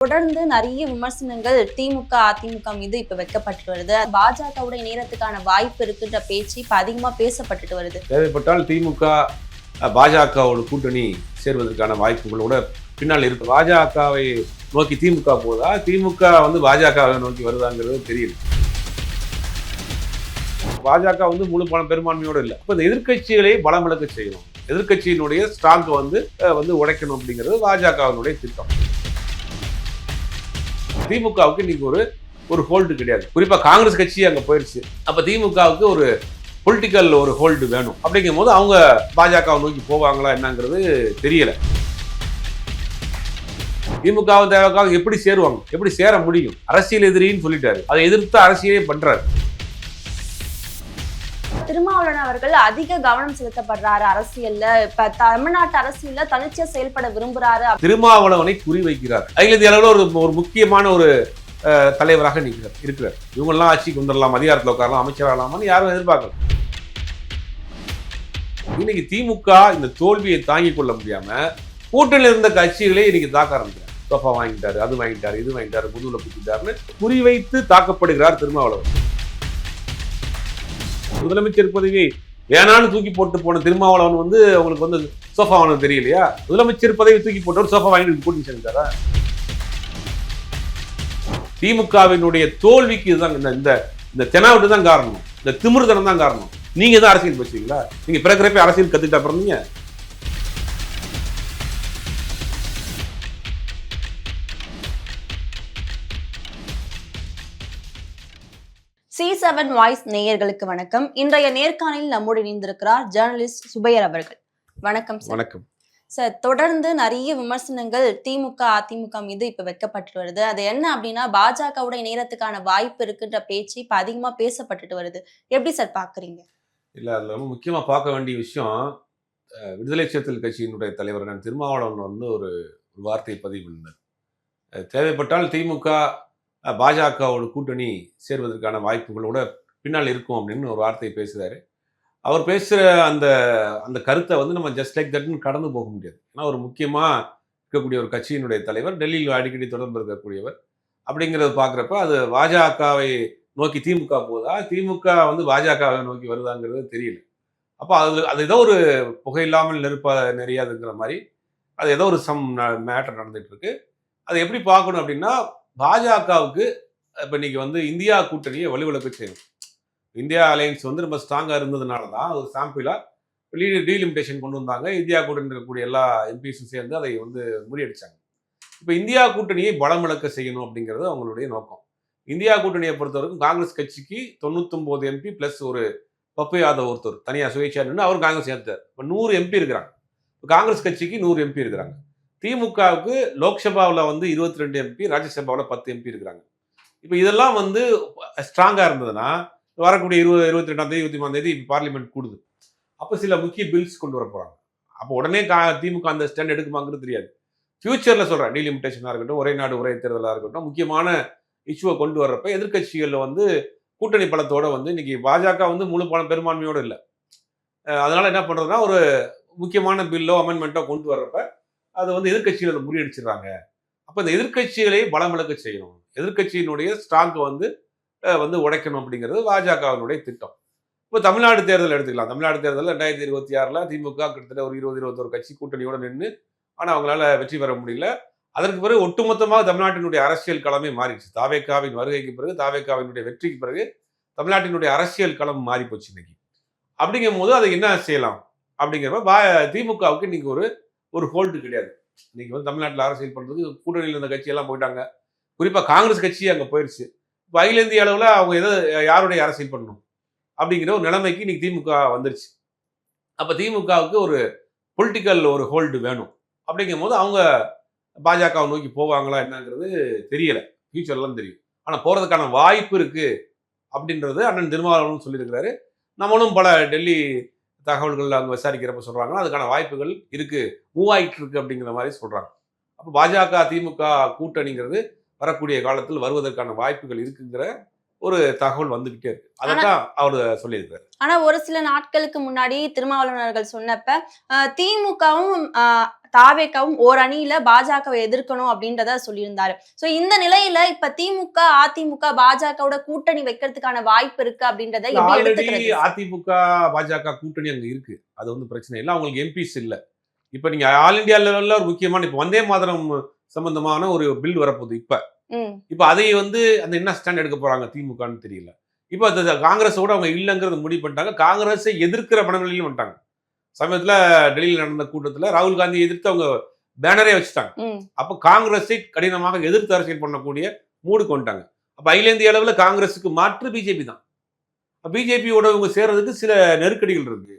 தொடர்ந்து நிறைய விமர்சனங்கள் திமுக அதிமுக மீது இப்ப வைக்கப்பட்டு வருது. பாஜகவுடைய நேரத்துக்கான வாய்ப்பு இருக்குன்ற பேச்சு இப்ப அதிகமா பேசப்பட்டுட்டு வருது. தேவைப்பட்டால் திமுக பாஜகவோட கூட்டணி சேர்வதற்கான வாய்ப்புகளோட பின்னால் இருக்கு. பாஜகவை நோக்கி திமுக போதா, திமுக பாஜகவை நோக்கி வருதாங்கிறது தெரியல. பாஜக முழு பெரும்பான்மையோடு இல்லை. இப்ப இந்த எதிர்கட்சிகளை பலம் இழக்க செய்யணும், எதிர்கட்சியினுடைய ஸ்ட்ராங் உடைக்கணும் அப்படிங்கிறது பாஜகவினுடைய திட்டம். திமுகவுக்கு இன்னைக்கு ஒரு ஹோல்டு கிடையாது. குறிப்பா காங்கிரஸ் கட்சி அங்க போயிருச்சு. அப்ப திமுகவுக்கு ஒரு பொலிட்டிக்கல் ஒரு ஹோல்டு வேணும். அப்படிங்கும் போது அவங்க பாஜகவை நோக்கி போவாங்களா என்னங்கிறது தெரியல. திமுக தேவக்காக எப்படி சேருவாங்க, எப்படி சேர முடியும்? அரசியல் எதிரின்னு சொல்லிட்டாரு, அதை எதிர்த்து அரசியலே பண்றாரு. திருமாவளவன் அவர்கள் அதிக கவனம் செலுத்தப்படுறாரு அரசியல்ல. இப்ப தமிழ்நாட்டு அரசியல்ல தனிச்சா செயல்பட விரும்புறாரு. திருமாவளவனை குறிவைக்கிறார். அகில இந்திய அளவில் ஒரு முக்கியமான ஒரு தலைவராக இருக்கிறார். இவங்கெல்லாம் ஆட்சிக்கு வந்துடலாம், அதிகாரத்தில் உட்காரலாம், அமைச்சராகலாமான்னு யாரும் எதிர்பார்க்கல. இன்னைக்கு திமுக இந்த தோல்வியை தாங்கிக் கொள்ள முடியாம கூட்டணியில் இருந்த கட்சிகளே இன்னைக்கு தாக்க ஆரம்பிக்கிறார். சோஃபா வாங்கிட்டாரு, அது வாங்கிட்டாரு, இது வாங்கிட்டாரு, முதுகுல குத்திட்டாருன்னு குறிவைத்து தாக்கப்படுகிறார் திருமாவளவன். முதலமைச்சர் பதவி வேணான்னு தூக்கி போட்டு போன திருமாவளவன் அவங்களுக்கு சோஃபா வாங்க தெரியலையா? முதலமைச்சர் பதவி தூக்கி போட்டு சோஃபா வாங்கிட்டு கூட்டணி செஞ்சாரா? திமுகவினுடைய தோல்விக்கு இதுதான் இந்த தெனாவட்டு தான் காரணம், இந்த திமிர்தனம் தான் காரணம். நீங்க தான் அரசியல் பேசுவீங்களா? நீங்க பிறக்கிறப்ப அரசியல் கத்துட்டு அப்புறம் நீங்க C7 வாய்ஸ் நேயர்களுக்கு வணக்கம். இன்றைய நேர்காணலில் நம்மோடு இணைந்திருக்கிறார் ஜேர்னலிஸ்ட் சுபையர் அவர்கள். வணக்கம் சார். வணக்கம் சார். தொடர்ந்து நிறைய விமர்சனங்கள் திமுக அதிமுக மீது இப்ப வைக்கப்பட்டு வருது. அது என்ன அப்படின்னா, பாஜகவுடைய நேரத்துக்கான வாய்ப்பு இருக்குன்ற பேச்சு இப்ப அதிகமா பேசப்பட்டுட்டு வருது. எப்படி சார் பாக்குறீங்க? இல்ல, அதுல ரொம்ப முக்கியமா பார்க்க வேண்டிய விஷயம், விடுதலை சிறுத்தைகள் கட்சியினுடைய தலைவர் திருமாவளவன் ஒரு வார்த்தையை பதிவு பண்ணார். தேவைப்பட்டால் திமுக பாஜகவோட கூட்டணி சேர்வதற்கான வாய்ப்புகளோட பின்னால் இருக்கும் அப்படின்னு ஒரு வார்த்தையை பேசுறாரு. அவர் பேசுகிற அந்த கருத்தை நம்ம ஜஸ்ட் லைக் தட்னு கடந்து போக முடியாது. ஏன்னா ஒரு முக்கியமாக இருக்கக்கூடிய ஒரு கட்சியினுடைய தலைவர், டெல்லியில் அடிக்கடி தொடர்பு இருக்கக்கூடியவர். அப்படிங்கிறத பார்க்குறப்ப அது பாஜகவை நோக்கி திமுக போதா, திமுக பாஜகவை நோக்கி வருதாங்கிறது தெரியல. அப்போ அது ஏதோ ஒரு புகையில்லாமல் நெறியாதுங்கிற மாதிரி அது ஏதோ ஒரு மேட்டர் நடந்துட்டு இருக்கு. அதை எப்படி பார்க்கணும் அப்படின்னா, பாஜகவுக்கு இப்போ இன்னைக்கு இந்தியா கூட்டணியை வலுவிழக்க செய்யணும். இந்தியா அலையன்ஸ் ரொம்ப ஸ்ட்ராங்காக இருந்ததுனால தான் ஒரு சாம்பிளாக டீலிமிட்டேஷன் கொண்டு வந்தாங்க. இந்தியா கூட்டணி இருக்கக்கூடிய எல்லா எம்பிஸும் சேர்ந்து அதை முறியடிச்சாங்க. இப்போ இந்தியா கூட்டணியை பலம் இழக்க செய்யணும் அப்படிங்கிறது அவங்களுடைய நோக்கம். இந்தியா கூட்டணியை பொறுத்தவரைக்கும் காங்கிரஸ் கட்சிக்கு 99 எம்பி பிளஸ் ஒரு பப்பு யாதவ் ஒருத்தர் தனியாக சுயேட்சா நின்று அவர் காங்கிரஸ் சேர்த்தார். இப்போ 100 எம்பி இருக்கிறாங்க. காங்கிரஸ் கட்சிக்கு 100 எம்பி இருக்கிறாங்க. திமுகவுக்கு லோக்சபாவில் 22 எம்பி, ராஜ்யசபாவில் 10 எம்பி இருக்கிறாங்க. இப்போ இதெல்லாம் ஸ்ட்ராங்காக இருந்ததுன்னா வரக்கூடிய 22ஆம் தேதி 23ஆம் தேதி பார்லிமெண்ட் கூடுது. அப்போ சில முக்கிய பில்ஸ் கொண்டு வர போகிறாங்க. அப்போ உடனே திமுக அந்த ஸ்டாண்ட் எடுக்குமாங்கிறது தெரியாது. ஃபியூச்சரில் சொல்கிறேன், டீலிமிட்டேஷனாக இருக்கட்டும், ஒரே நாடு ஒரே தேர்தலாக இருக்கட்டும், முக்கியமான இஷ்யூவை கொண்டு வர்றப்ப எதிர்கட்சிகளில் கூட்டணி பலத்தோட இன்னைக்கு பாஜக முழு பெரும்பான்மையோடு இல்லை. அதனால என்ன பண்ணுறதுன்னா, ஒரு முக்கியமான பில்லோ அமெண்ட்மெண்ட்டோ கொண்டு வர்றப்ப அது எதிர்கட்சிகளை முறியடிச்சிடறாங்க. அப்போ இந்த எதிர்கட்சிகளை பலம் இழக்க செய்யணும், எதிர்கட்சியினுடைய ஸ்ட்ராங் உடைக்கணும் அப்படிங்கிறது பாஜகவினுடைய திட்டம். இப்போ தமிழ்நாடு தேர்தல் எடுத்துக்கலாம். தமிழ்நாடு தேர்தலில் 2026 திமுக கிட்டத்தட்ட ஒரு 20-21 கட்சி கூட்டணியோட நின்று, ஆனால் அவங்களால வெற்றி பெற முடியல. அதற்கு பிறகு ஒட்டுமொத்தமாக தமிழ்நாட்டினுடைய அரசியல் களமே மாறிடுச்சு. தாவேக்காவின் வருகைக்கு பிறகு, தாவேக்காவினுடைய வெற்றிக்கு பிறகு தமிழ்நாட்டினுடைய அரசியல் களம் மாறி போச்சு இன்னைக்கு. அப்படிங்கும் போது அதை என்ன செய்யலாம் அப்படிங்கிறப்ப திமுகவுக்கு இன்னைக்கு ஒரு ஹோல்டு கிடையாது. இன்னைக்கு தமிழ்நாட்டில் அரசியல் பண்றதுக்கு கூட்டணியில் இருந்த கட்சியெல்லாம் போயிட்டாங்க. குறிப்பாக காங்கிரஸ் கட்சி அங்கே போயிடுச்சு. இப்போ அகில இந்திய அளவில் அவங்க யாருடைய அரசியல் பண்ணணும் அப்படிங்கிற ஒரு நிலைமைக்கு இன்னைக்கு திமுக வந்துருச்சு. அப்போ திமுகவுக்கு ஒரு பொலிட்டிக்கல் ஒரு ஹோல்டு வேணும். அப்படிங்கும் போது அவங்க பாஜகவை நோக்கி போவாங்களா என்னங்கிறது தெரியல, ஃபியூச்சர்லாம் தெரியும். ஆனால் போகிறதுக்கான வாய்ப்பு இருக்கு அப்படின்றது அண்ணன் திருமாவளவன் சொல்லியிருக்கிறாரு. நம்மளும் பல டெல்லி தகவல்கள் அவங்க விசாரிக்கிறப்ப சொல்றாங்கன்னா அதுக்கான வாய்ப்புகள் இருக்கு, மூவ் ஆகிட்டு இருக்கு அப்படிங்கிற மாதிரி சொல்றாங்க. அப்போ பாஜக திமுக கூட்டணிங்கிறது வரக்கூடிய காலத்தில் வருவதற்கான வாய்ப்புகள் இருக்குங்கிற ஒரு தகவல் வந்துகிட்டே இருக்கு. ஆனா அதைத்தான் அவர் சொல்லியிருக்காரு. ஆனா ஒரு சில நாட்களுக்கு முன்னாடி திருமாவளவன் அவர்கள் சொன்னப்ப திமுகவும் தாவேகவும் ஓர் அணியில பாஜகவை எதிர்க்கணும் அப்படின்றத சொல்லியிருந்தாரு. சோ இந்த நிலையில இப்ப திமுக, அதிமுக, பாஜகவோட கூட்டணி வைக்கிறதுக்கான வாய்ப்பு இருக்கு அப்படின்றத எப்படி ஆல்ரெடி எடுத்துக்கிறது? அதிமுக பாஜக கூட்டணி அங்க இருக்கு. அது வந்து பிரச்சனை இல்லை. அவங்களுக்கு எம்பிஸ் இல்ல. இப்ப நீங்க ஆல் இந்தியா லெவல்ல ஒரு முக்கியமான இப்ப வந்தே மாதரம் சம்பந்தமான ஒரு பில் வரப்போகுது இப்ப. ம். இப்ப அதை வந்து அந்த என்ன ஸ்டாண்ட் எடுக்க போறாங்க திமுகன்னு தெரியல. இப்ப அது காங்கிரஸோட அவங்க இல்லங்கிறத முடிவு பண்ணிட்டாங்க. காங்கிரஸை எதிர்க்கிற மனநிலையிலும் வந்துட்டாங்க. சமயத்துல டெல்லியில் நடந்த கூட்டத்துல ராகுல் காந்தியை எதிர்த்து அவங்க பேனரே வச்சுட்டாங்க. ம். அப்ப காங்கிரஸை கடினமாக எதிர்த்து அரசியல் பண்ணக்கூடிய மூடுக்கு வந்துட்டாங்க. அப்ப அகில இந்திய அளவுல காங்கிரஸுக்கு மாற்று பிஜேபி தான். பிஜேபியோட இவங்க சேர்றதுக்கு சில நெருக்கடிகள் இருக்கு.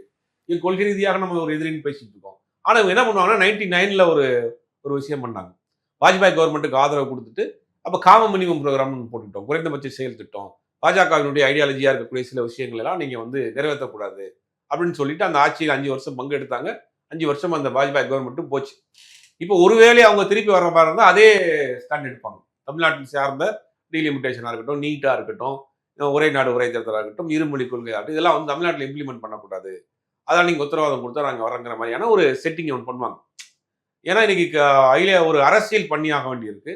இது கொள்கை ரீதியாக நம்ம ஒரு எதிரின்னு பேசிட்டு இருக்கோம். ஆனா இவங்க என்ன பண்ணுவாங்கன்னா 99ல ஒரு ஒரு விஷயம் பண்ணாங்க. வாஜ்பாய் கவர்மெண்ட்டுக்கு ஆதரவு கொடுத்துட்டு அப்ப காமன் மினிமம் ப்ரோக்ராம்னு போட்டுட்டோம். குறைந்தபட்ச செயல் திட்டம். பாஜகவினுடைய ஐடியாலஜியா இருக்கக்கூடிய சில விஷயங்கள் எல்லாம் நீங்க வந்து நிறைவேற்றக்கூடாது அப்படின்னு சொல்லிட்டு அந்த ஆட்சியில் 5 வருஷம் பங்கு எடுத்தாங்க. 5 வருஷம் அந்த வாஜ்பாய் கவர்மெண்ட்டும் போச்சு. இப்போ ஒருவேளை அவங்க திருப்பி வர மாதிரி இருந்தால் அதே ஸ்டாண்ட் எடுப்பாங்க. தமிழ்நாட்டில் சார்ந்த டீலிமிட்டேஷனாக இருக்கட்டும், நீட்டாக இருக்கட்டும், ஒரே நாடு ஒரே தேர்தலாக இருக்கட்டும், இருமொழி கொள்கையாக இருக்கட்டும், இதெல்லாம் வந்து தமிழ்நாட்டில் இம்ப்ளிமெண்ட் பண்ணக்கூடாது. அதான் நீங்கள் உத்தரவாதம் கொடுத்தா நாங்கள் வரங்கிற மாதிரியான ஒரு செட்டிங் ஒன்று பண்ணுவாங்க. ஏன்னா இன்னைக்கு ஒரு அரசியல் பண்ணி ஆக வேண்டியிருக்கு.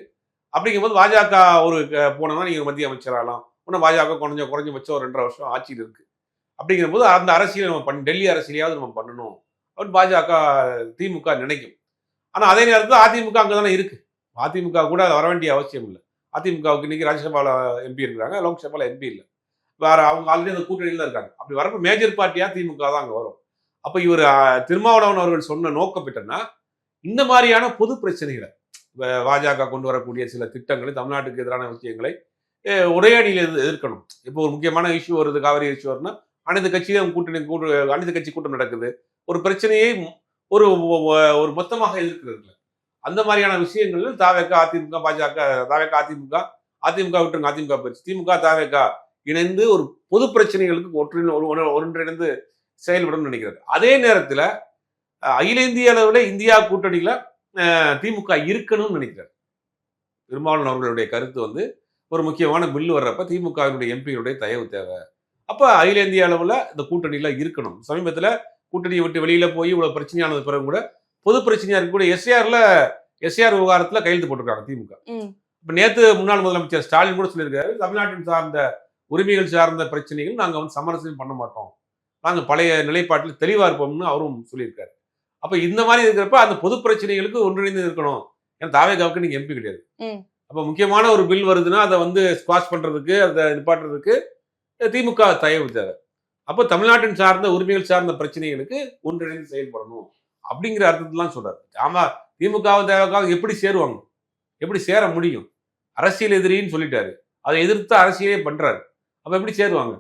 அப்படிங்கும்போது பாஜக ஒரு போனோம்னா நீங்கள் மத்திய அமைச்சராகலாம். இன்னும் பாஜக குறைஞ்சபட்சம் ஒரு 2.5 வருஷம் ஆட்சியில் இருக்கு. அப்படிங்கிற போது அந்த அரசியலை நம்ம டெல்லி அரசியலையாவது நம்ம பண்ணணும் அப்படின்னு பாஜக திமுக நினைக்கும். ஆனா அதே நேரத்தில் அதிமுக அங்கதானே இருக்கு. அதிமுக கூட வர வேண்டிய அவசியம் இல்லை. அதிமுகவுக்கு இன்னைக்கு ராஜ்யசபால எம்பி இருக்கிறாங்க, லோக்சபால எம்பி இல்லை. வேற அவங்க ஆல்ரெடி அந்த கூட்டணியில் தான் இருக்காங்க. அப்படி வரப்போ மேஜர் பார்ட்டியா திமுக தான் அங்க வரும். அப்ப இவர் திருமாவளவன் அவர்கள் சொன்ன நோக்கம் என்னன்னா, இந்த மாதிரியான பொது பிரச்சனைகளை பாஜக கொண்டு வரக்கூடிய சில திட்டங்களை, தமிழ்நாட்டுக்கு எதிரான விஷயங்களை ஒரே அணியில் எதிர்க்கணும். இப்போ ஒரு முக்கியமான இஷ்யூ வருது, காவிரி இஷ்யூ வருதுன்னா அனைத்து கட்சியும் அனைத்து கட்சி கூட்டம் நடக்குது. ஒரு பிரச்சனையை ஒரு ஒரு மொத்தமாக எதிர்க்கிறது. அந்த மாதிரியான விஷயங்கள் தாவேக, அதிமுக, பாஜக, தாவேக, அதிமுக, அதிமுக விட்டுருங்க, அதிமுக போயிடுச்சு, திமுக, தாவேக இணைந்து ஒரு பொது பிரச்சனைகளுக்கு ஒன்றிணைந்து செயல்படும் நினைக்கிறது. அதே நேரத்தில் அகில இந்திய அளவில் இந்தியா கூட்டணியில திமுக இருக்கணும்னு நினைக்கிறார். திருமாவளவன் அவர்களுடைய கருத்து வந்து ஒரு முக்கியமான பில்லு வர்றப்ப திமுகவினுடைய எம்பியுடைய தயவு தேவை. அப்ப அகில இந்திய அளவுல இந்த கூட்டணியில இருக்கணும். சமீபத்துல கூட்டணியை விட்டு வெளியில போய் இவ்வளவு பிரச்சனையானது பிறகு கூட பொது பிரச்சனையா இருக்கக்கூடிய எஸ்ஆர் விவகாரத்துல கையெழுத்து போட்டிருக்காங்க திமுக. இப்ப நேத்து முன்னாள் முதலமைச்சர் ஸ்டாலின் கூட சொல்லியிருக்காரு, தமிழ்நாட்டின் சார்ந்த உரிமைகள் சார்ந்த பிரச்சனைகள் நாங்க வந்து சமரசம் பண்ண மாட்டோம், நாங்க பழைய நிலைப்பாட்டில் தெளிவா இருப்போம்னு அவரும் சொல்லியிருக்காரு. அப்ப இந்த மாதிரி இருக்கிறப்ப அந்த பொது பிரச்சனைகளுக்கு ஒன்றிணைந்து இருக்கணும். ஏன்னா தாவேகாவுக்கு நீங்க எம்பி கிடையாது. அப்ப முக்கியமான ஒரு பில் வருதுன்னா அதை வந்து ஸ்குவாஷ் பண்றதுக்கு, அதை நிப்பாட்டுறதுக்கு திமுக தயவு தேவை. அப்போ தமிழ்நாட்டின் சார்ந்த உரிமைகள் சார்ந்த பிரச்சனைகளுக்கு ஒன்றிணைந்து செயல்படணும் அப்படிங்கிற அர்த்தத்திலாம் சொல்றாரு. ஆமா, திமுகவும் தேவைக்காக எப்படி சேருவாங்க, எப்படி சேர முடியும்? அரசியல் எதிரின்னு சொல்லிட்டாரு, அதை எதிர்த்து அரசியலே பண்றாரு. அப்ப எப்படி சேருவாங்க?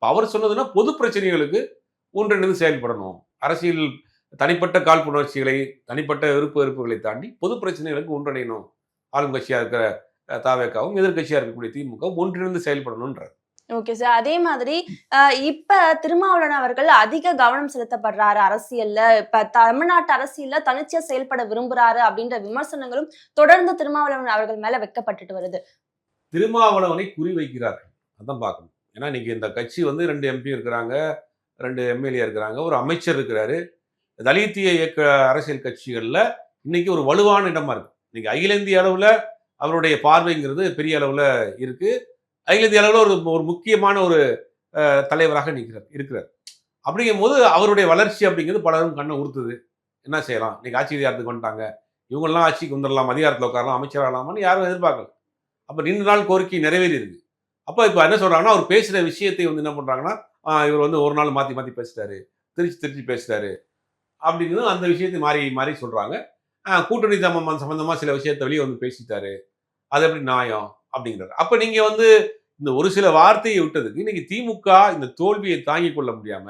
அவர் சொன்னதுன்னா பொது பிரச்சனைகளுக்கு ஒன்றிணைந்து செயல்படணும். அரசியல் தனிப்பட்ட காழ்ப்புணர்ச்சிகளை, தனிப்பட்ட வெறுப்புகளை தாண்டி பொது பிரச்சனைகளுக்கு ஒன்றிணையணும். ஆளும் கட்சியா இருக்கிற தாவேகாவும் எதிர்கட்சியா இருக்கக்கூடிய திமுக ஒன்றிணைந்து செயல்படணும்ன்றார். Okay sir. அதே மாதிரி இப்ப திருமாவளவன் அவர்கள் அதிக கவனம் செலுத்தப்படுறாரு அரசியல்ல. இப்ப தமிழ்நாட்டு அரசியல்ல தனிச்சையா செயல்பட விரும்புறாரு அப்படின்ற விமர்சனங்களும் தொடர்ந்து திருமாவளவன் அவர்கள் மேல வைக்கப்பட்டுட்டு வருது. திருமாவளவனை குறி வைக்கிறார்கள், அதான் பார்க்கணும். ஏன்னா இன்னைக்கு இந்த கட்சி வந்து 2 எம்பி இருக்கிறாங்க, 2 எம்எல்ஏ இருக்கிறாங்க, ஒரு அமைச்சர் இருக்கிறாரு. தலித்திய இயக்க அரசியல் கட்சிகள்ல இன்னைக்கு ஒரு வலுவான இடமா இருக்கு. இன்னைக்கு அகில இந்திய அளவுல அவருடைய பார்வைங்கிறது பெரிய அளவுல இருக்கு. அகில இந்திய அளவில் ஒரு முக்கியமான ஒரு தலைவராக இருக்கிறார். அப்படிங்கும் போது அவருடைய வளர்ச்சி அப்படிங்கிறது பலரும் கண்ணை உறுத்துது. என்ன செய்யலாம், இன்னைக்கு ஆட்சி அதிகாரத்துக்கு வந்துட்டாங்க, இவங்கெல்லாம் ஆட்சிக்கு வந்துடலாம், அதிகாரத்தில் உட்காரலாம், அமைச்சராகலாமான்னு யாரும் எதிர்பார்க்கல. அப்போ நீண்ட நாள் கோரிக்கை நிறைவேறி இருக்கு. அப்போ இப்போ என்ன சொல்றாங்கன்னா, அவர் பேசுகிற விஷயத்தை வந்து என்ன பண்றாங்கன்னா, இவர் வந்து ஒரு நாள் மாற்றி மாற்றி பேசுறாரு, திருச்சி பேசுறாரு அப்படின்னு அந்த விஷயத்தை மாறி மாறி சொல்றாங்க. கூட்டணி சம்பந்தமா சில விஷயத்தை வெளியே வந்து பேசிட்டாரு, அது எப்படி நியாயம் அப்படிங்கிறார். அப்ப நீங்க வந்து இந்த ஒரு சில வார்த்தையை விட்டதுக்கு இன்னைக்கு திமுக இந்த தோல்வியை தாங்கிக் கொள்ள முடியாம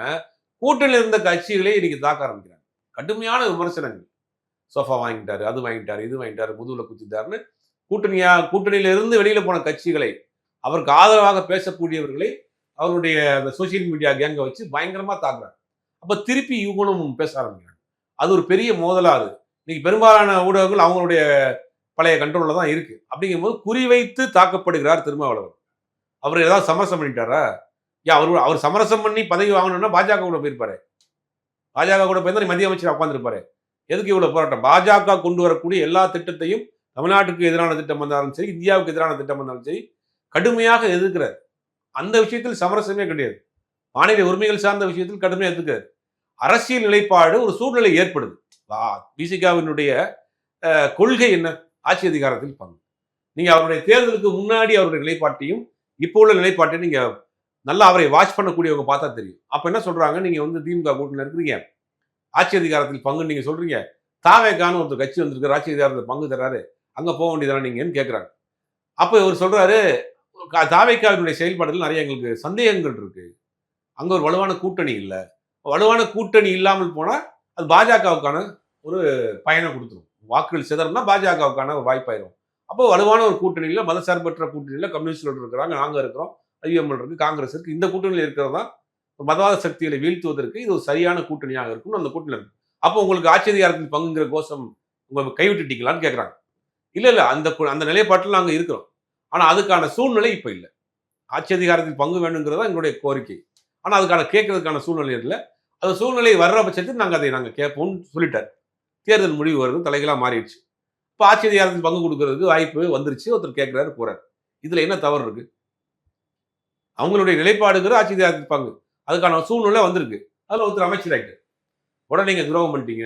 கூட்டணியில் இருந்த கட்சிகளே இன்னைக்கு தாக்க ஆரம்பிக்கிறாங்க. கடுமையான விமர்சனங்கள். சோஃபா வாங்கிட்டாரு, அது வாங்கிட்டாரு, இது வாங்கிட்டாரு, முதுகுல குத்திட்டாருன்னு கூட்டணியில இருந்து வெளியில போன கட்சிகளை, அவருக்கு ஆதரவாக பேசக்கூடியவர்களை அவருடைய அந்த சோசியல் மீடியா கேங்க வச்சு பயங்கரமா தாக்குறாங்க. அப்ப திருப்பி இவங்களும் பேச ஆரம்பிக்கிறாங்க. அது ஒரு பெரிய மோதலா அது. இன்னைக்கு பெரும்பாலான ஊடகங்கள் அவங்களுடைய பழைய கண்ட்ரோல்ல தான் இருக்கு. அப்படிங்கும்போது குறிவைத்து தாக்கப்படுகிறார் திருமாவளவன். அவர் ஏதாவது சமரசம் பண்ணிட்டாரா? ஏன் அவர் சமரசம் பண்ணி பதவி வாங்கணும்னா பாஜக கூட போயிருப்பாரு. பாஜக கூட போயிருந்தா மத்திய அமைச்சர் உட்காந்துருப்பாரு. எதுக்கு இவ்வளவு போராட்டம்? பாஜக கொண்டு வரக்கூடிய எல்லா திட்டத்தையும், தமிழ்நாட்டுக்கு எதிரான திட்டம் வந்தாலும் சரி, இந்தியாவுக்கு எதிரான திட்டம் வந்தாலும் சரி, கடுமையாக எதிர்க்கிறார். அந்த விஷயத்தில் சமரசமே கிடையாது. மாநில உரிமைகள் சார்ந்த விஷயத்தில் கடுமையாக எதிர்க்கிறார். அரசியல் நிலைப்பாடு ஒரு சூழ்நிலை ஏற்படுது. விசிகாவினுடைய கொள்கை என்ன? ஆட்சி அதிகாரத்தில் பங்கு. நீங்க அவருடைய தேர்தலுக்கு முன்னாடி அவருடைய நிலைப்பாட்டையும் இப்போ உள்ள நிலைப்பாட்டையும் நீங்க நல்லா அவரை வாட்ச் பண்ணக்கூடியவங்க பார்த்தா தெரியும். அப்ப என்ன சொல்றாங்க? நீங்க திமுக கூட்டணியில் இருக்கிறீங்க, ஆட்சி அதிகாரத்தில் பங்கு நீங்க சொல்றீங்க, தாவேகான்னு ஒருத்தர் கட்சி வந்திருக்கு, ஆட்சி அதிகாரத்தில் பங்கு தர்றாரு, அங்க போக வேண்டியதானே நீங்கன்னு கேட்கிறாங்க. அப்ப இவர் சொல்றாரு, தாவேகாவினுடைய செயல்பாடுகள் நிறைய எங்களுக்கு சந்தேகங்கள் இருக்கு, அங்க ஒரு வலுவான கூட்டணி இல்லை, வலுவான கூட்டணி இல்லாமல் போனா அது பாஜகவுக்கான ஒரு பயனை கொடுத்துரும், வாக்குகள் சிதறனா பாஜகவுக்கான ஒரு வாய்ப்பாயிரும். அப்போ வலுவான ஒரு கூட்டணியில், மதசார்பற்ற கூட்டணியில் கம்யூனிஸ்டர்கள் இருக்கிறாங்க, நாங்க இருக்கிறோம், ஐஎம்எல் இருக்கு, காங்கிரஸ் இருக்கு, இந்த கூட்டணியில் இருக்கிறது தான் மதவாத சக்திகளை வீழ்த்துவதற்கு இது ஒரு சரியான கூட்டணியாக இருக்கும். அந்த கூட்டணியில் இருக்கு. அப்போ உங்களுக்கு ஆட்சி அதிகாரத்தில் பங்குங்கிற கோஷம் உங்க கைவிட்டுட்டீங்களான்னு கேட்கறாங்க. இல்ல அந்த நிலைப்பாட்டில் நாங்க இருக்கிறோம், ஆனா அதுக்கான சூழ்நிலை இப்ப இல்லை. ஆட்சி அதிகாரத்தில் பங்கு வேணுங்கிறதா எங்களுடைய கோரிக்கை. ஆனா அதுக்கான கேட்கறதுக்கான சூழ்நிலை இல்லை. அது சூழ்நிலை வர்ற பட்சத்தில் நாங்க கேட்போம்னு சொல்லிட்டார். தேர்தல் முடிவு வருது, தலைகளா மாறிடுச்சு. இப்போ ஆட்சி அதிகாரத்தில் பங்கு கொடுக்கறதுக்கு வாய்ப்பு வந்துருச்சு. ஒருத்தர் கேட்கிறாரு, போறாரு. இதுல என்ன தவறு இருக்கு? அவங்களுடைய நிலைப்பாடுங்கிற ஆட்சி அதிகாரத்தில் பங்கு, அதுக்கான சூழ்நிலை வந்திருக்கு. அதுல ஒருத்தர் அமைச்சர் ஆகிட்டு உடனே நீங்க துரோகம் பண்ணிட்டீங்க,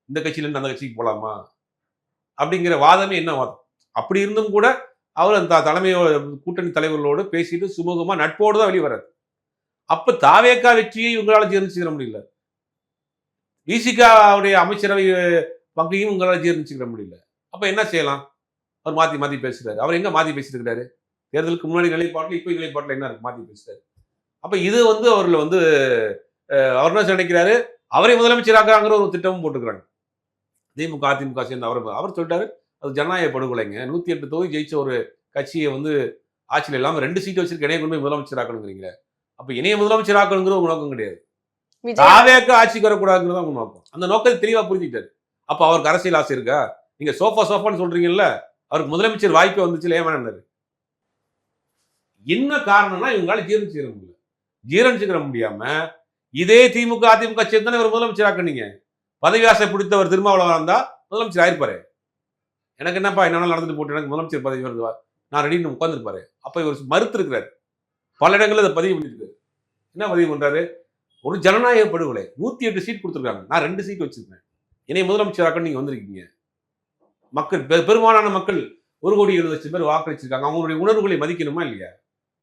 இந்த கட்சியில இருந்து அந்த கட்சிக்கு போலாமா அப்படிங்கிற வாதமே என்ன வாதம்? அப்படி இருந்தும் கூட அவர் அந்த தலைமையோட கூட்டணி தலைவர்களோடு பேசிட்டு சுமூகமா நட்போடு தான் வெளியே வர்றாரு. அப்ப தாவேகா வெற்றியை உங்களால ஜீர்ணிச்சுக்கிற முடியல, விசிகாவுடைய அமைச்சரவை பங்கையும் உங்களால ஜீர்ணிச்சுக்கிற முடியல. அப்ப என்ன செய்யலாம்? அவர் மாத்தி மாத்தி பேசுறாரு. அவர் எங்க மாத்தி பேசிட்டு இருக்கிறாரு? தேர்தலுக்கு முன்னாடி நிலைப்பாட்டில் இப்போ நிலைப்பாட்டில் என்ன இருக்கு? மாத்தி பேசுறாரு. அப்ப இது அவர்கள் அவர் என்ன நினைக்கிறாரு, அவரை முதலமைச்சராக்குறாங்கிற ஒரு திட்டமும் போட்டுக்கிறாங்க. திமுக அதிமுக சேர்ந்து அவர் சொல்லிட்டாரு, அது ஜனநாயக படுகொலைங்க, 108 தொகுதி ஜெயிச்ச ஒரு கட்சியை ஆட்சியில் இல்லாம 2 சீட் வச்சிருக்க இணைய கொண்டு போய் முதலமைச்சராக்கணுங்கிறீங்க. அப்ப இணைய முதலமைச்சராக்கணுங்கிற உங்க நோக்கம் கிடையாது, தாவேக ஆட்சிக்கு வரக்கூடாதுங்கிறதா உங்க நோக்கம். அந்த நோக்கத்தை தெளிவா புரிஞ்சுக்கிட்டாரு. அப்ப அவருக்கு அரசியல் ஆசை இருக்கா? நீங்க சோஃபான்னு சொல்றீங்கல்ல, அவருக்கு முதலமைச்சர் வாய்ப்பு வந்துச்சு, ஏமானாரு. என்ன காரணம்னா இவங்களால ஜீரணிச்சுக்கிற முடியாம இதே திமுக அதிமுக சேர்ந்தானே இவர் முதலமைச்சர் ஆக்குனீங்க. பதவி ஆசை பிடித்தவர் திருமாவளவன் இருந்தா முதலமைச்சர் ஆயிருப்பாரு. எனக்கு என்னப்பா என்ன நடந்துட்டு போட்டு எனக்கு முதலமைச்சர் பதவி வருதுவா, நான் ரெடின்னு உட்கார்ந்துருப்பாரு. அப்ப இவர் மறுத்து இருக்கிறாரு. பல இடங்களில் அதை பதிவு பண்ணிருக்காரு. என்ன பதிவு பண்றாரு? ஒரு ஜனநாயக படுகொலை, 108 சீட் கொடுத்துருக்காங்க, நான் 2 சீட் வச்சிருக்கேன், என்னை முதலமைச்சராக்க நீங்க வந்திருக்கீங்க. மக்கள் பெரும்பாலான மக்கள் 1,70,00,000 பேர் வாக்களிச்சிருக்காங்க. அவங்களுடைய உணர்வுகளை மதிக்கணுமா இல்லையா?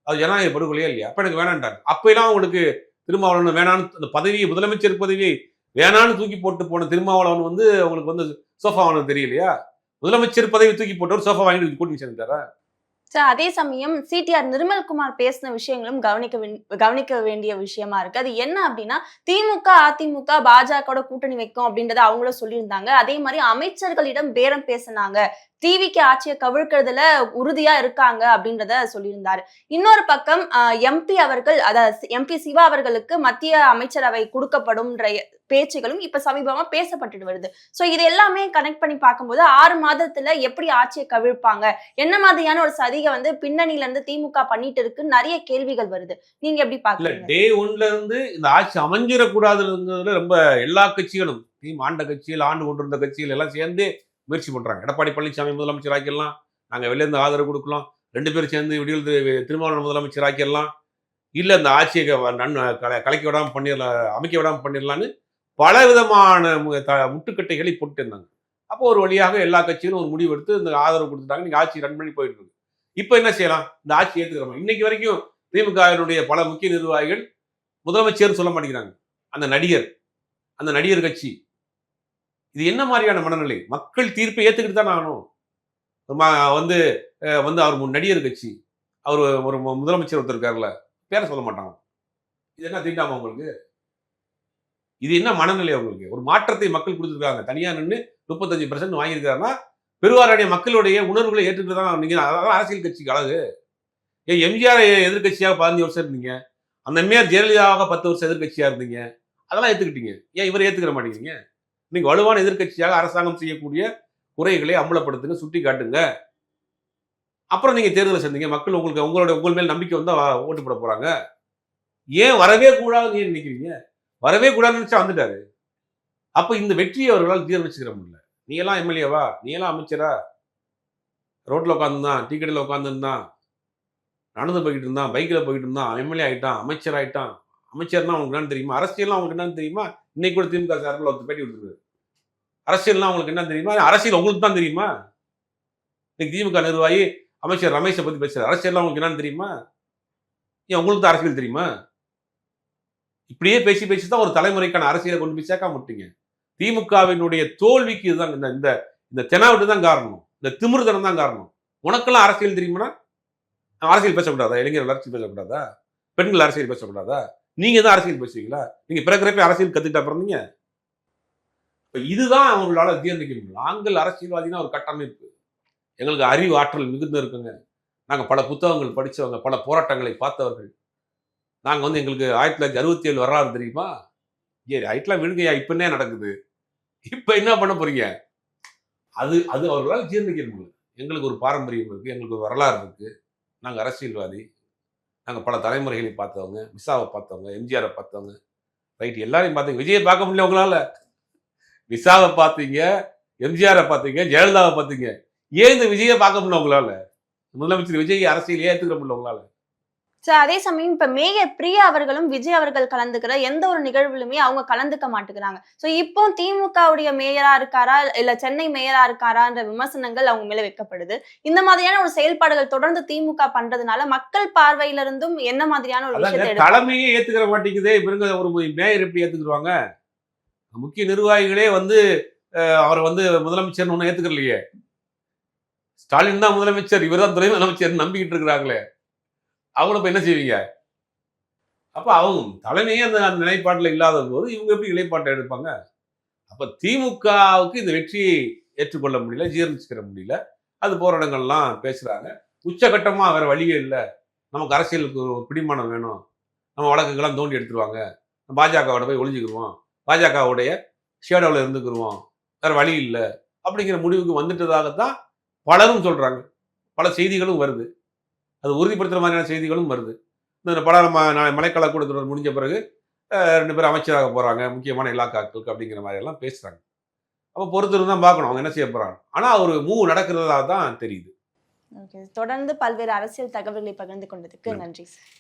அது ஜனநாயக படுகொலையா இல்லையா? அப்ப எனக்கு வேணான்ட்டாங்க. அப்ப எல்லாம் உங்களுக்கு திருமாவளவன் வேணான்னு, அந்த பதவியை, முதலமைச்சர் பதவியை வேணான்னு தூக்கி போட்டு போன திருமாவளவன் அவங்களுக்கு சோஃபா வாங்க தெரியலையா? முதலமைச்சர் பதவி தூக்கி போட்டவர் சோஃபா வாங்கிட்டு கூட்டணி சேர்ந்துட்டாரா? அதே சமயம் சிடிஆர் நிர்மல்குமார் பேசின விஷயங்களும் கவனிக்க வேண்டிய விஷயமா இருக்கு. அது என்ன அப்படின்னா, திமுக அதிமுக பாஜக கூட்டணி வைக்கும் அப்படின்றத அவங்களும் சொல்லியிருந்தாங்க. அதே மாதிரி அமைச்சர்களிடம் பேரம் பேசினாங்க, டிவிக்கு ஆட்சியை கவிழ்க்கிறதுல உறுதியா இருக்காங்க அப்படின்றத சொல்லியிருந்தாரு. இன்னொரு பக்கம் எம்பி அவர்கள், அதாவது எம்பி சிவா அவர்களுக்கு மத்திய அமைச்சரவை கொடுக்கப்படும் பேச்சுகளும் இப்ப சமீபமா பேசப்பட்டு வருது. சோ இது எல்லாமே கனெக்ட் பண்ணி பார்க்கும்போது 6 மாதத்துல எப்படி ஆட்சியை கவிழ்ப்பாங்க, என்ன மாதிரியான ஒரு சதிகை பின்னணியில இருந்து திமுக பண்ணிட்டு இருக்கு, நிறைய கேள்விகள் வருது. நீங்க எப்படி பாக்குறீங்க? டே 1ல இருந்து இந்த ஆட்சி அமைஞ்சிடக்கூடாதுங்கிறதுல ரொம்ப எல்லா கட்சிகளும், ஆண்ட கட்சிகள், ஆண்டு கொண்டிருந்த கட்சிகள் எல்லாம் சேர்ந்து முயற்சி பண்றாங்க. எடப்பாடி பழனிசாமி முதலமைச்சர் ஆக்கிடலாம், நாங்க வெளில இருந்து ஆதரவு கொடுக்கலாம், 2 பேரும் சேர்ந்து விடியல் திருமாவளவன் முதலமைச்சர் ஆக்கிடலாம், இல்ல இந்த ஆட்சியை கலைக்க விடாம பண்ணிடலாம், அமைக்க விடாம பண்ணிடலான்னு பல விதமான முட்டுக்கட்டைகளை போட்டு இருந்தாங்க. அப்போ ஒரு வழியாக எல்லா கட்சிகளும் ஒரு முடிவு எடுத்து இந்த ஆதரவு கொடுத்துட்டாங்க. நீங்க ஆட்சி ரன் பண்ணி போயிட்டு இருக்கு. இப்ப என்ன செய்யலாம்? இந்த ஆட்சி ஏத்துக்கிறோம். இன்னைக்கு வரைக்கும் திமுகவினுடைய பல முக்கிய நிர்வாகிகள் முதலமைச்சர் சொல்ல மாட்டேங்கிறாங்க. அந்த நடிகர் கட்சி, இது என்ன மாதிரியான மனநிலை? மக்கள் தீர்ப்பை ஏத்துக்கிட்டு தான் ஆகணும். அவர் நடிகர் கட்சி, அவர் ஒரு முதலமைச்சர் ஒருத்தர் இருக்காருல்ல, பேரை சொல்ல மாட்டாங்க. இது என்ன தீண்டாம உங்களுக்கு? இது என்ன மனநிலை அவங்களுக்கு? ஒரு மாற்றத்தை மக்கள் கொடுத்துருக்காங்க. தனியா நின்று 35% வாங்கியிருக்காருன்னா பெருவாரிய மக்களுடைய உணர்வுகளை ஏற்றுக்கிட்டு தான் நீங்க. அதெல்லாம் அரசியல் கட்சிக்கு அழகு. எம்ஜிஆர் எதிர்கட்சியாக 15 வருஷம் இருந்தீங்க, அந்த எம்ஜிஆர் ஜெயலலிதாவாக 10 வருஷம் எதிர்கட்சியா இருந்தீங்க, அதெல்லாம் ஏத்துக்கிட்டீங்க. ஏன் இவரை ஏத்துக்கிற மாட்டேங்கிறீங்க? நீங்க வலுவான எதிர்கட்சியாக அரசாங்கம் செய்யக்கூடிய குறைகளை அம்பலப்படுத்துங்க, சுட்டி காட்டுங்க. அப்புறம் நீங்க தேர்தலை சந்திங்க, மக்கள் உங்களுக்கு உங்கள் மேல் நம்பிக்கை வந்தா ஓட்டு போட போறாங்க. ஏன் வரவே கூடாதுன்னு ஏன் நினைக்கிறீங்க? வரவே கூடாதுன்னு நினைச்சா வந்துட்டாரு. அப்ப இந்த வெற்றியை அவர்களால் ஜீரணிச்சுக்கிற முடியல. நீ எல்லாம் எம்எல்ஏவா, நீ எல்லாம் அமைச்சரா, ரோட்ல உட்காந்துருந்தான், டீ கடையில் உட்காந்துருந்தான், நடந்து போய்கிட்டு இருந்தான், பைக்கில் போய்கிட்டு இருந்தான், எம்எல்ஏ ஆயிட்டான், அமைச்சர் ஆயிட்டான். அமைச்சர்னா உங்களுக்கு என்னன்னு தெரியுமா? அரசியல்லாம் உங்களுக்கு என்னன்னு தெரியுமா? இன்னைக்கு கூட திமுக சார்பில் ஒருத்தர் பேட்டி கொடுத்துருக்காரு. அரசியல்னா உங்களுக்கு என்ன தெரியுமா? அரசியல் உங்களுக்கு தான் தெரியுமா? இன்னைக்கு திமுக நிர்வாகி அமைச்சர் ரமேஷை பத்தி பேசுறாரு. அரசியல்லாம் உங்களுக்கு என்னன்னு தெரியுமா? ஏன் உங்களுக்கு தான் அரசியல் தெரியுமா? இப்படியே பேசி பேசி தான் ஒரு தலைமுறைக்கான அரசியலை கொண்டு போய் சேர்க்காம விட்டீங்க. திமுகவினுடைய தோல்விக்கு இதுதான் இந்த இந்த தெனாவட்டு தான் காரணம். இந்த திமிர்தனம் தான் காரணம். உனக்கெல்லாம் அரசியல் தெரியுமா? அரசியல் பேசக்கூடாதா? இளைஞர் அரசியல் பேசக்கூடாதா? பெண்கள் அரசியல் பேசக்கூடாதா? நீங்க தான் அரசியல் பேசுவீங்களா? நீங்க பிறக்கிறப்ப அரசியல் கத்துக்கிட்ட பிறந்தீங்க. இதுதான் அவங்களால ஜீர்ணிக்க முடியும். நாங்கள் அரசியல்வாதினா ஒரு கட்டமைப்பு. எங்களுக்கு அறிவு ஆற்றல் மிகுந்த இருக்குங்க. நாங்க பல புத்தகங்கள் படிச்சவங்க, பல போராட்டங்களை பார்த்தவர்கள். நாங்க எங்களுக்கு 1967 வரலாறு தெரியுமா? ஐட்லாம் விடுங்கய்யா, இப்ப என்ன நடக்குது? இப்ப என்ன பண்ண போறீங்க? அது அவர்களால் ஜீர்ணிக்க முடியல. எங்களுக்கு ஒரு பாரம்பரியம் இருக்கு, எங்களுக்கு ஒரு வரலாறு இருக்கு. நாங்க அரசியல்வாதி. நாங்க பல தலைமுறைகளை பார்த்தவங்க, விசாவை பார்த்தவங்க, எம்ஜிஆரை பார்த்தவங்க. ரைட், எல்லாரையும் பார்த்தீங்க. விஜயை பார்க்க முடியல உங்களால. விசாவை பார்த்தீங்க, எம்ஜிஆரை பார்த்தீங்க, ஜெயலலிதாவை பார்த்தீங்க. ஏன் இந்த விஜயை பார்க்க முடியல உங்களால? முதலமைச்சர் விஜய் அரசியல் ஏத்துக்கிற முடியல உங்களால? சார், அதே சமயம் இப்ப மேயர் பிரியா அவர்களும் விஜய் அவர்கள் கலந்துக்கிற எந்த ஒரு நிகழ்வுலுமே அவங்க கலந்துக்க மாட்டேங்கிறாங்க. சோ இப்போ திமுகவுடைய மேயரா இருக்காரா இல்ல சென்னை மேயரா இருக்காரான்ற விமர்சனங்கள் அவங்க மேல வைக்கப்படுது. இந்த மாதிரியான ஒரு செயல்பாடுகள் தொடர்ந்து திமுக பண்றதுனால மக்கள் பார்வையில இருந்தும் என்ன மாதிரியான ஒரு விஷயத்தை தலைமையே ஏத்துக்கிற மாட்டேங்குதே. இவங்க ஒரு மேயர் எப்படி ஏத்துக்குருவாங்க? முக்கிய நிர்வாகிகளே அவரை முதலமைச்சர் ஒன்னும் ஏத்துக்கலையே. ஸ்டாலின் தான் முதலமைச்சர், இவர் தான் துணை முதலமைச்சர் நம்பிக்கிட்டு இருக்கிறாங்களே. அவங்கள இப்ப என்ன செய்வீங்க? அப்ப அவங்க தலைமையே அந்த நிலைப்பாட்டுல இல்லாத போது இவங்க எப்படி நிலைப்பாட்டை எடுப்பாங்க? அப்ப திமுகவுக்கு இந்த வெற்றியை ஏற்றுக்கொள்ள முடியல, ஜீர்ணிச்சுக்கிற முடியல. அது போராட்டங்கள்லாம் பேசுறாங்க. உச்சகட்டமா வேற வழியே இல்லை, நமக்கு அரசியலுக்கு ஒரு பிடிமானம் வேணும், நம்ம வழக்குகள்லாம் தோண்டி எடுத்துருவாங்க, பாஜகவோட போய் ஒளிஞ்சுக்கிடுவோம், பாஜகவுடைய ஷேடோவில் இருந்துக்கிடுவோம், வேற வழி இல்லை அப்படிங்கிற முடிவுக்கு வந்துட்டதாகத்தான் பலரும் சொல்றாங்க. பல செய்திகளும் வருது, அது உறுதிப்படுத்துற மாதிரியான செய்திகளும் வருது. இந்த படம் மழைக்கால கூட்டத்தொடர் முடிஞ்ச பிறகு 2 பேரும் அமைச்சராக போறாங்க, முக்கியமான இலாக்காக்களுக்கு அப்படிங்கிற மாதிரி எல்லாம் பேசுறாங்க. அப்ப பொறுத்திருந்து தான் பார்க்கணும் அவங்க என்ன செய்ய போறாங்க. ஆனா ஒரு மூவ் நடக்கிறதா தான் தெரியுது. தொடர்ந்து பல்வேறு அரசியல் தகவல்களை பகிர்ந்து கொண்டதுக்கு நன்றி சார்.